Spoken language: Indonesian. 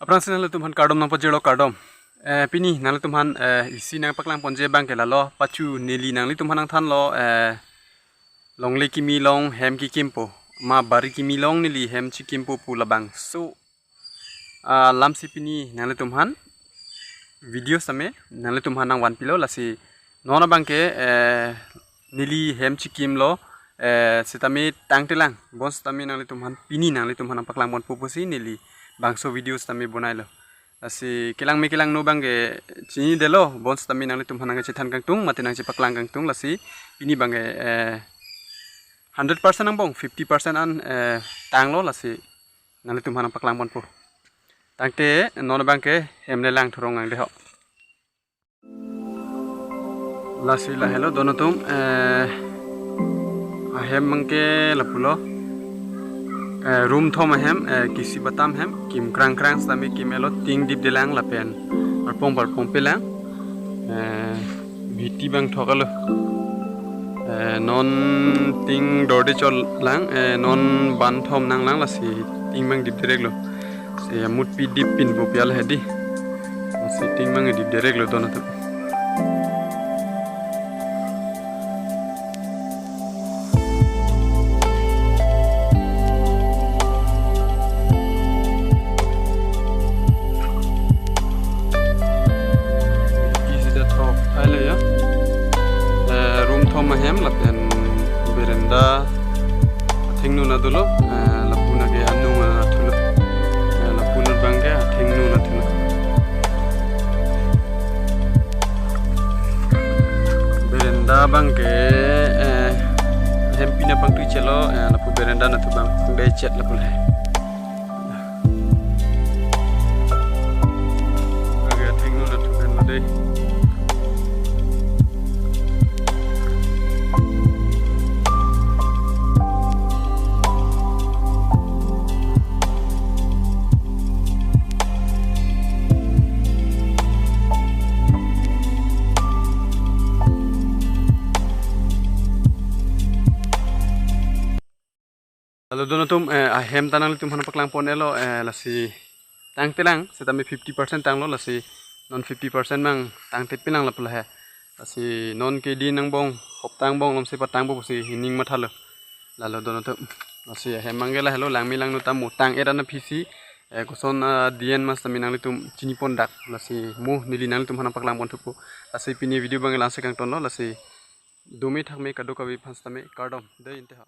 Aprang sinala tumhan kardom nang pajero kardom. Pini nang tumhan isi nang paklang ponje bang ke lalo pacu nili nang li tumhan nang than lo long le kimi long hem ki kimpo ma bari kimi long nili hem chi kimpo pu labang. So lam si pini nang li tumhan video same nang li tumhan nang wan pilo lasi nona bang ke nili hem chi kim lo setami tang telang bons tami nang li tumhan pini nang li tumhan nang paklang bon pu si nili bangso videos tami bonai lo asi kilang me kilang no bangge chini delo bons tami nang tum hanang chitan kang tung mate nang chipaklang kang tung lasi ini bangge 100% nang bong 50% an tang lo lasi nang tum hanang paklang bon po tangte non bangke hemle lang thorong ang deho lasi la hello dono tum hem mangke lapulo room thom hem kisi batam hem kim krang krang sami kimelo ting dip delang lapen arpong pelang bhiti bang thokalo non ting dorde chol lang non ban thom nang lang lasi ting bang dip dereglo se mut pi dip pin bo pial hedi lasi ting bang dip dereglo donato hem lapen berenda thingnu na dulo lapuna ge anu na thulo lapuna bangge thingnu na thulo berenda bangge hem pina bang tu chelo lapu berenda na thu bang be chet lapul hai ge thingnu na thu ben dei Lalu dono tum hem tanang tum hana paklang pon elo lasi tang telang setami 50% tang lo lasi non 50% mang tang tepilang lapula he lasi non ke di nang bong hop tang bong lom se patang bo si hining mathalo lalu dono tum lasi hem mangela hello langmi lang no tamu tang era na phisi koson dien mas tami nang tum chini pon dak lasi mu nili nang tum hana paklang pon thupu lasi pini video bangela se kang ton lo lasi dumi thakme kadu kabi phans tame kardom de inte ha